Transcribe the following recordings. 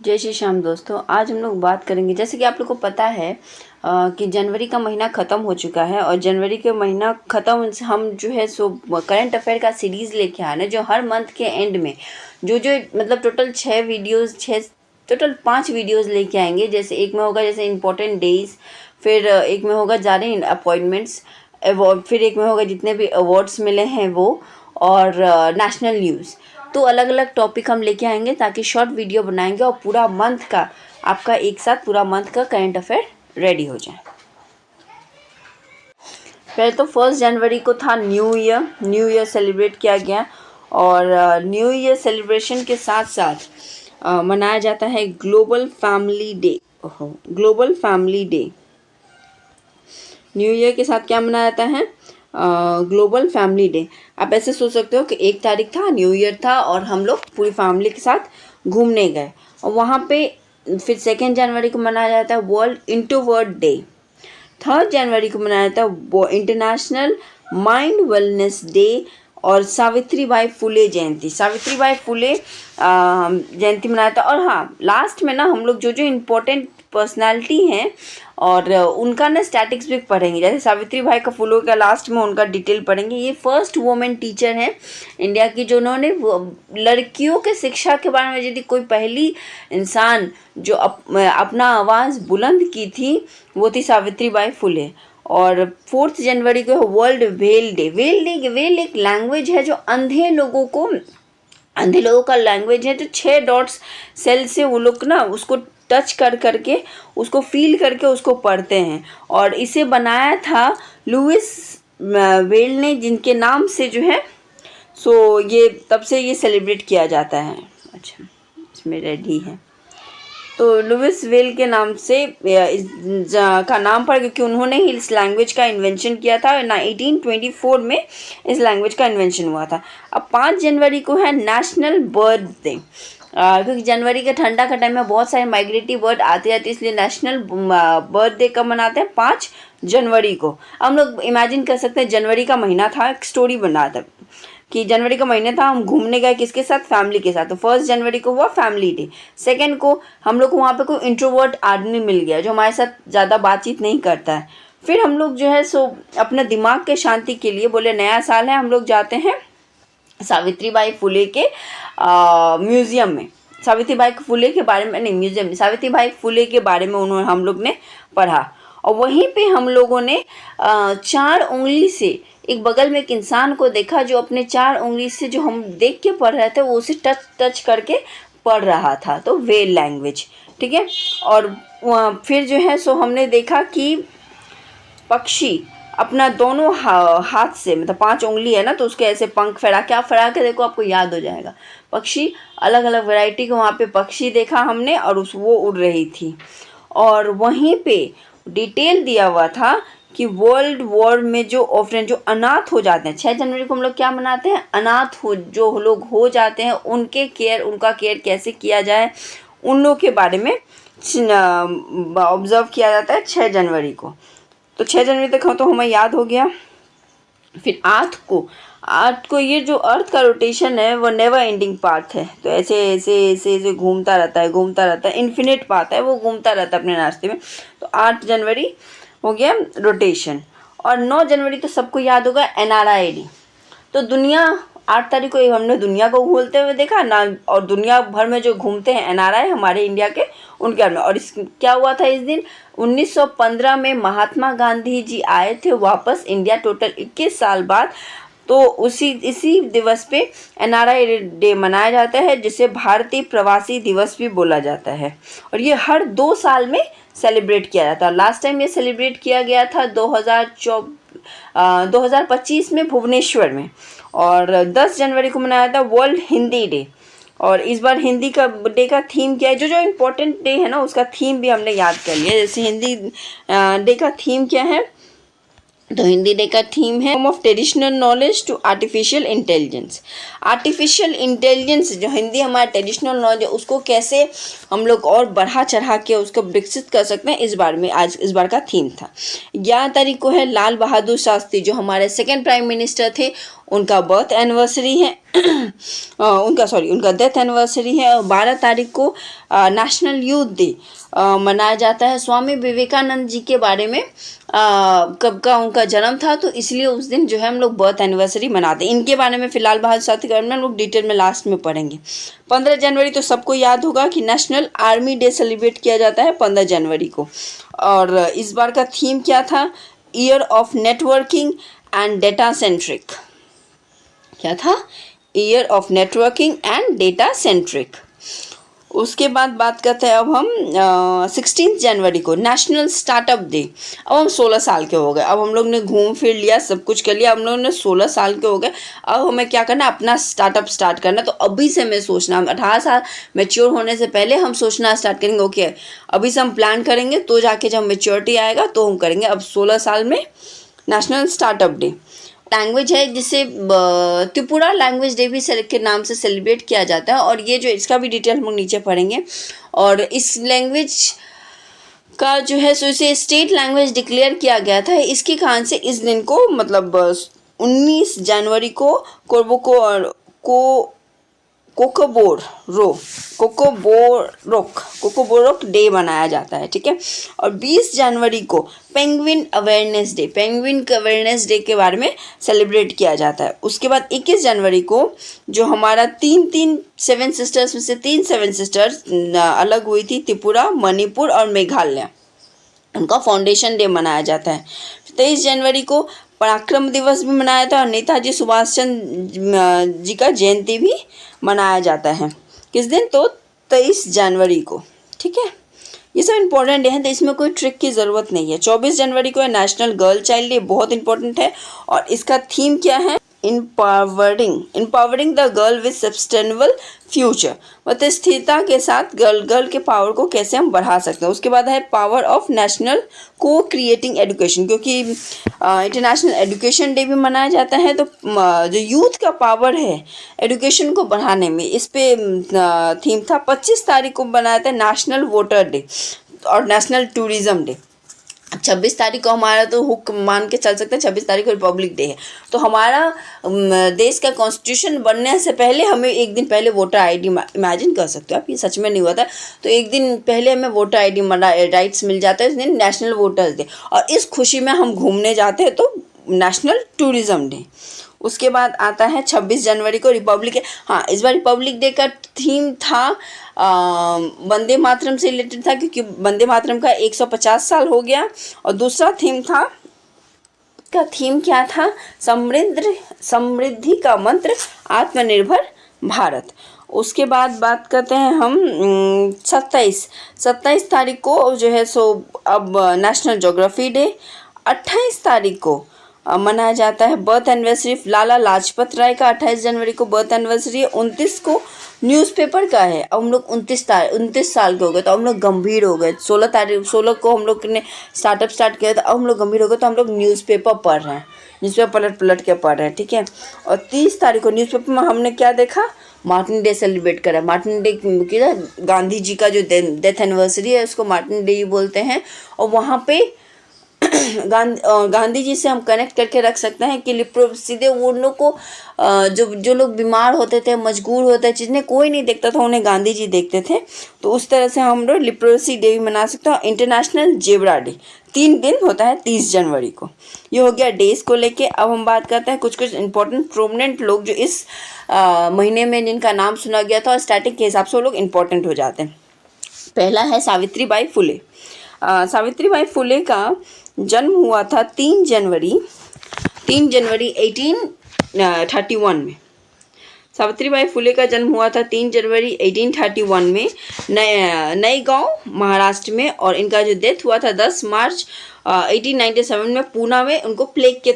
जय श्री श्याम दोस्तों। आज हम लोग बात करेंगे, जैसे कि आप लोग को पता है कि जनवरी का महीना ख़त्म हो चुका है और जनवरी के महीना ख़त्म हम जो है सो करंट अफेयर का सीरीज़ लेके आए हैं, जो हर मंथ के एंड में जो मतलब टोटल 5 वीडियोज़ लेके आएंगे। जैसे एक में होगा जैसे इम्पोर्टेंट डेज, फिर एक में होगा ज़्यादा अपॉइंटमेंट्स, फिर एक में होगा जितने भी अवार्ड्स मिले हैं वो, और नेशनल न्यूज़। तो अलग अलग टॉपिक हम लेके आएंगे ताकि शॉर्ट वीडियो बनाएंगे और पूरा मंथ का आपका एक साथ पूरा मंथ का करंट अफेयर रेडी हो जाए। पहले तो 1 जनवरी को था न्यू ईयर सेलिब्रेट किया गया, और न्यू ईयर सेलिब्रेशन के साथ साथ मनाया जाता है global family day. New year के साथ क्या मनाया जाता है? Global family day. आप ऐसे सोच सकते हो कि 1 तारीख था, न्यू ईयर था और हम लोग पूरी फैमिली के साथ घूमने गए, और वहाँ पे फिर 2 जनवरी को मनाया जाता है वर्ल्ड इंट्रोवर्ट डे। 3 जनवरी को मनाया जाता है इंटरनेशनल माइंड वेलनेस डे, और सावित्रीबाई फुले जयंती मनाया था। और हाँ, लास्ट में ना हम लोग जो इम्पोर्टेंट पर्सनालिटी हैं और उनका ना स्टैटिक्स भी पढ़ेंगे। जैसे सावित्रीबाई का फुले का लास्ट में उनका डिटेल पढ़ेंगे। ये फर्स्ट वुमेन टीचर हैं इंडिया की जिन्होंने लड़कियों के शिक्षा के बारे में यदि कोई पहली इंसान जो अपना आवाज़ बुलंद की थी वो थी सावित्रीबाई फुले। और 4 जनवरी को है वर्ल्ड व्हेल डे। व्हेल एक लैंग्वेज है जो अंधे लोगों का लैंग्वेज है, जो 6 डॉट्स सेल से वो लोग ना उसको टच करके उसको फील करके उसको पढ़ते हैं, और इसे बनाया था लुइस व्हेल ने, जिनके नाम से जो है सो ये तब से ये सेलिब्रेट किया जाता है। अच्छा, इसमें रेडी है तो लुइस व्हेल के नाम से का नाम पड़ा क्योंकि उन्होंने ही इस लैंग्वेज का इन्वेंशन किया था। 1824 में इस लैंग्वेज का इन्वेंशन हुआ था। अब 5 जनवरी को है नेशनल बर्ड डे, क्योंकि जनवरी के ठंडा का टाइम में बहुत सारे माइग्रेटरी बर्ड आते जाते, इसलिए नेशनल बर्ड डे कब मनाते हैं? 5 जनवरी को। हम लोग इमेजिन कर सकते हैं जनवरी का महीना था, एक स्टोरी बना था कि जनवरी का महीना था, हम घूमने गए किसके साथ? फैमिली के साथ। तो 1 जनवरी को हुआ फैमिली डे। 2 को हम लोग को वहाँ पे कोई इंट्रोवर्ट आदमी मिल गया जो हमारे साथ ज़्यादा बातचीत नहीं करता है। फिर हम लोग जो है सो अपने दिमाग के शांति के लिए बोले नया साल है, हम लोग जाते हैं सावित्रीबाई फुले के म्यूज़ियम में। सावित्रीबाई फुले के बारे में नहीं, म्यूज़ियम में सावित्रीबाई फुले के बारे में हम लोग ने पढ़ा, और वहीं पे हम लोगों ने 4 उंगली से एक बगल में एक इंसान को देखा जो अपने 4 उंगली से जो हम देख के पढ़ रहे थे वो उसे टच करके पढ़ रहा था। तो व्हेल लैंग्वेज, ठीक है। और फिर जो है सो हमने देखा कि पक्षी अपना दोनों हाथ से, मतलब 5 उंगली है ना, तो उसके ऐसे पंख फैला के देखो, आपको याद हो जाएगा। पक्षी अलग अलग वैरायटी के वहाँ पे पक्षी देखा हमने, और वो उड़ रही थी। और वहीं पे डिटेल दिया हुआ था कि वर्ल्ड वॉर में जो ऑर्फन, जो अनाथ हो जाते हैं, 6 जनवरी को हम लोग क्या मनाते हैं? अनाथ जो लोग हो जाते हैं उनका केयर कैसे किया जाए, उन लोग के बारे में ऑब्जर्व किया जाता है 6 जनवरी को। तो 6 जनवरी तक तो हमें याद हो गया। फिर 8 को ये जो अर्थ का रोटेशन है वो नेवर एंडिंग पाथ है, तो ऐसे घूमता रहता है, इन्फिनिट पाथ है, वो घूमता रहता है अपने रास्ते में। तो 8 जनवरी हो गया रोटेशन। और 9 जनवरी तो सबको याद होगा NRID। तो दुनिया 8 तारीख को हमने दुनिया को घूमते हुए देखा ना, और दुनिया भर में जो घूमते हैं NRI हमारे इंडिया के, उनके बारे में। और क्या हुआ था इस दिन? 1915 में महात्मा गांधी जी आए थे वापस इंडिया, टोटल 21 साल बाद। तो इसी दिवस पे NRI डे मनाया जाता है, जिसे भारतीय प्रवासी दिवस भी बोला जाता है, और ये हर 2 साल में सेलिब्रेट किया जाता है। लास्ट टाइम ये सेलिब्रेट किया गया था 2025 में भुवनेश्वर में। और 10 जनवरी को मनाया था वर्ल्ड हिंदी डे, और इस बार हिंदी का डे का थीम क्या है? जो इम्पोर्टेंट डे है ना उसका थीम भी हमने याद कर लिया। जैसे हिंदी डे का थीम क्या है? तो हिंदी डे का थीम है of traditional knowledge to artificial intelligence. Artificial intelligence जो हिंदी हमारा ट्रेडिशनल नॉलेज है उसको कैसे हम लोग और बढ़ा चढ़ा के उसको विकसित कर सकते हैं, इस बार का थीम था। 11 तारीख को है लाल बहादुर शास्त्री, जो हमारे 2nd प्राइम मिनिस्टर थे, उनका बर्थ एनिवर्सरी है उनका डेथ एनिवर्सरी है। और 12 तारीख को नेशनल यूथ डे मनाया जाता है। स्वामी विवेकानंद जी के बारे में कब का उनका जन्म था, तो इसलिए उस दिन जो है हम लोग बर्थ एनिवर्सरी मनाते हैं। इनके बारे में फिलहाल बात साथी में हम लोग डिटेल में लास्ट में पढ़ेंगे। 15 जनवरी तो सबको याद होगा कि नेशनल आर्मी डे सेलिब्रेट किया जाता है 15 जनवरी को। और इस बार का थीम क्या था? Year of networking and data centric. क्या था? Year of networking and data centric. उसके बाद बात करते हैं अब हम 16 जनवरी को नेशनल स्टार्टअप डे। अब हम 16 साल के हो गए, अब हम लोग ने घूम फिर लिया, सब कुछ कर लिया, हम लोग ने 16 साल के हो गए। अब हमें क्या करना? अपना स्टार्टअप स्टार्ट करना। तो अभी से हमें सोचना, 18 साल मैच्योर होने से पहले हम सोचना स्टार्ट करेंगे। ओके, अभी से हम प्लान करेंगे, तो जाके जब मैच्योरिटी आएगा तो हम करेंगे। अब 16 साल में नेशनल स्टार्टअप डे। लैंग्वेज है जिसे त्रिपुरा लैंग्वेज डे भी के नाम से सेलिब्रेट किया जाता है। और ये जो इसका भी डिटेल हम लोग नीचे पढ़ेंगे। और इस लैंग्वेज का जो है सो इसे स्टेट लैंग्वेज डिक्लेयर किया गया था। इसके कारण से इस दिन को मतलब 19 जनवरी को कोकोबोरोक डे मनाया जाता है। ठीक है। और 20 जनवरी को पेंगुइन अवेयरनेस डे के बारे में सेलिब्रेट किया जाता है। उसके बाद 21 जनवरी को जो हमारा तीन 7 सिस्टर्स में से 3 7 सिस्टर्स अलग हुई थी, त्रिपुरा, मणिपुर और मेघालय, उनका फाउंडेशन डे मनाया जाता है। 23 जनवरी को पराक्रम दिवस भी मनाया था और नेताजी सुभाष चंद्र जी का जयंती भी मनाया जाता है। किस दिन? तो 23 जनवरी को। ठीक है, ये सब इंपॉर्टेंट डे हैं, तो इसमें कोई ट्रिक की ज़रूरत नहीं है। 24 जनवरी को है नेशनल गर्ल चाइल्ड डे, बहुत इंपॉर्टेंट है। और इसका थीम क्या है? empowering the girl with sustainable future, मतलब स्थिरता के साथ गर्ल के पावर को कैसे हम बढ़ा सकते हैं। उसके बाद है पावर ऑफ नेशनल को क्रिएटिंग एजुकेशन, क्योंकि इंटरनेशनल एजुकेशन डे भी मनाया जाता है। तो जो यूथ का पावर है एजुकेशन को बढ़ाने में, इस पे थीम था। 25 तारीख को बनाया था नेशनल वोटर डे और नेशनल टूरिज्म डे। 26 तारीख को हमारा तो हुक मान के चल सकते हैं, 26 तारीख को रिपब्लिक डे है। तो हमारा देश का कॉन्स्टिट्यूशन बनने से पहले हमें एक दिन पहले वोटर आईडी, इमेजिन कर सकते हो आप, ये सच में नहीं हुआ था। तो एक दिन पहले हमें वोटर आईडी राइट्स मिल जाता है, इस दिन नेशनल वोटर्स डे। और इस खुशी में हम घूमने जाते हैं, तो नेशनल टूरिज्म डे। उसके बाद आता है 26 जनवरी को रिपब्लिक। हाँ, इस बार रिपब्लिक डे का थीम था वंदे मातरम से रिलेटेड था, क्योंकि वंदे मातरम का 150 साल हो गया। और दूसरा थीम क्या था? समृद्धि का मंत्र, आत्मनिर्भर भारत। उसके बाद बात करते हैं हम 27 तारीख को जो है सो अब नेशनल ज्योग्राफी डे। 28 तारीख को मनाया जाता है बर्थ एनिवर्सरी लाला लाजपत राय का। 28 जनवरी को बर्थ एनिवर्सरी है। 29 को न्यूज़पेपर का है। अब हम लोग 29 साल के हो गए, तो हम लोग गंभीर हो गए। 16 को हम लोग ने स्टार्ट किया था, अब हम लोग गंभीर हो गए, तो हम लोग न्यूज़पेपर पढ़ रहे हैं, न्यूज़पेपर पलट के पढ़ रहे हैं। ठीक है। और 30 तारीख को न्यूज़पेपर में हमने क्या देखा? मार्टिन डे सेलिब्रेट करा। मार्टिन डे की गांधी जी का जो डेथ एनिवर्सरी है उसको मार्टिन डे ही बोलते हैं। और वहाँ पे गांधी जी से हम कनेक्ट करके रख सकते हैं कि सीधे वो लोग को जो लोग बीमार होते थे, मजबूर होते थे, जिन्हें कोई नहीं देखता था, उन्हें गांधी जी देखते थे। तो उस तरह से हम लोग लिप्रोसी डे भी मना सकते हैं। इंटरनेशनल जेब्रा डे 3 दिन होता है 30 जनवरी को। ये हो गया डेज को लेके। अब हम बात करते हैं कुछ इंपॉर्टेंट प्रोमिनेंट लोग जो इस महीने में जिनका नाम सुना गया था, और स्टैटिक के हिसाब से वो लोग इंपॉर्टेंट हो जाते हैं। पहला है सावित्रीबाई फुले। सावित्रीबाई फुले का जन्म हुआ था 3 जनवरी 1831 में। सावित्रीबाई फुले का जन्म हुआ था 3 जनवरी 1831 में नए गांव महाराष्ट्र में। और इनका जो डेथ हुआ था 10 मार्च 1897 में पूना में। उनको प्लेग के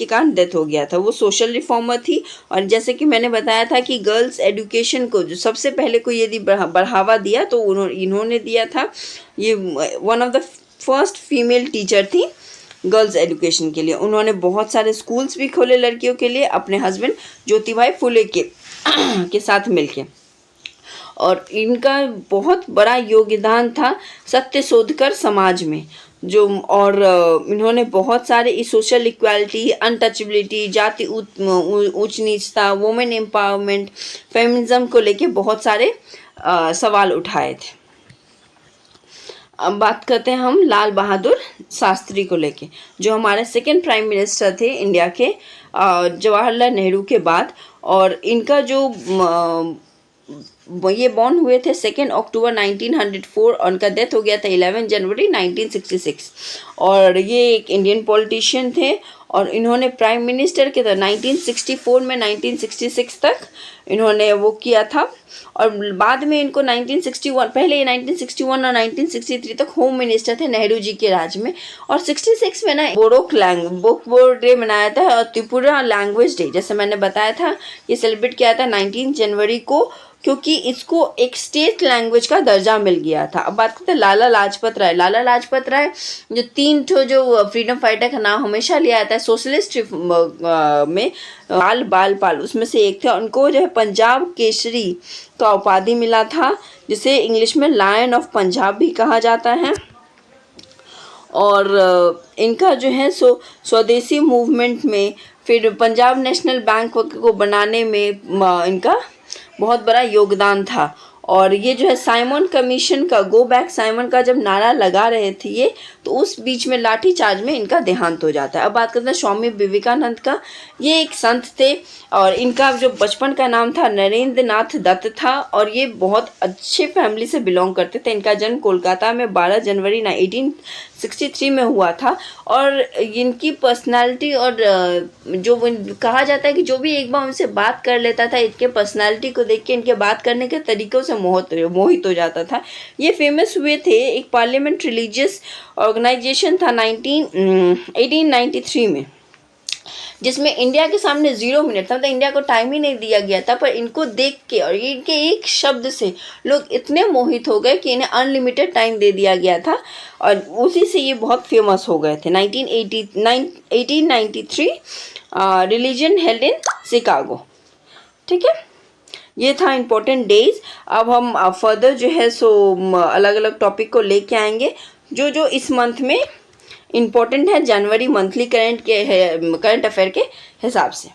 कारण डेथ हो गया था। वो सोशल रिफॉर्मर थी। और जैसे कि मैंने बताया था कि गर्ल्स एजुकेशन को जो सबसे पहले को यदि बढ़ावा दिया तो इन्होंने दिया था। ये one of the first female teacher थी गर्ल्स एजुकेशन के लिए। उन्होंने बहुत सारे स्कूल्स भी खोले लड़कियों के लिए अपने हस्बैंड ज्योतिबाई फुले के साथ मिलके। और इनका बहुत बड़ा योगदान था सत्य शोधकर समाज में। जो और इन्होंने बहुत सारे सोशल इक्वालिटी, अनटचेबिलिटी, जाति ऊंच नीचता, वुमेन एम्पावरमेंट, फेमिनिज्म को लेके बहुत सारे सवाल उठाए थे। अब बात करते हैं हम लाल बहादुर शास्त्री को लेके, जो हमारे सेकंड प्राइम मिनिस्टर थे इंडिया के जवाहरलाल नेहरू के बाद। और इनका जो ये बॉर्न हुए थे 2 अक्टूबर 1904 और उनका डेथ हो गया था 11 जनवरी 1966। और ये एक इंडियन पॉलिटिशियन थे और इन्होंने प्राइम मिनिस्टर के 1964 में 1966 तक इन्होंने वो किया था। और बाद में इनको 1961 पहले ये 1961 और 1963 तक होम मिनिस्टर थे नेहरू जी के राज में। और 66 में ना बोडो डे मनाया था और त्रिपुरा लैंग्वेज डे, जैसे मैंने बताया था, ये सेलिब्रेट किया था 19 जनवरी को, क्योंकि इसको एक स्टेट लैंग्वेज का दर्जा मिल गया था। अब बात करते हैं लाला लाजपत राय। लाला लाजपत राय जो 3 जो फ्रीडम फाइटर का नाम हमेशा लिया जाता है सोशलिस्ट में, बाल पाल उसमें से एक थे। उनको जो है पंजाब केसरी का उपाधि मिला था, जिसे इंग्लिश में लायन ऑफ पंजाब भी कहा जाता है। और इनका जो है स्वदेशी मूवमेंट में, फिर पंजाब नेशनल बैंक को बनाने में इनका बहुत बड़ा योगदान था। और ये जो है साइमन कमीशन का, गो बैक साइमन का जब नारा लगा रहे थे ये, तो उस बीच में लाठी चार्ज में इनका देहांत हो जाता है। अब बात करते हैं स्वामी विवेकानंद का। ये एक संत थे और इनका जो बचपन का नाम था नरेंद्र नाथ दत्त था और ये बहुत अच्छे फैमिली से बिलोंग करते थे। इनका जन्म कोलकाता में 12 जनवरी 1863 में हुआ था। और इनकी पर्सनालिटी और जो कहा जाता है कि जो भी एक बार उनसे बात कर लेता था, इनके पर्सनालिटी को देख के इनके बात करने के तरीक़ों से मोहित हो जाता था। ये फेमस हुए थे, एक पार्लियामेंट रिलीजियस ऑर्गेनाइजेशन था 1893 में, जिसमें इंडिया के सामने 0 मिनट था, मतलब इंडिया को टाइम ही नहीं दिया गया था। पर इनको देख के और इनके एक शब्द से लोग इतने मोहित हो गए कि इन्हें अनलिमिटेड टाइम दे दिया गया था और उसी से ये बहुत फेमस हो गए थे। 1893 रिलीजन हेल्ड इन शिकागो। ठीक है, ये था इम्पोर्टेंट डेज। अब हम फर्दर जो है अलग अलग टॉपिक को लेके आएंगे जो इस मंथ में इम्पोर्टेंट है, जनवरी मंथली करंट अफेयर के हिसाब से।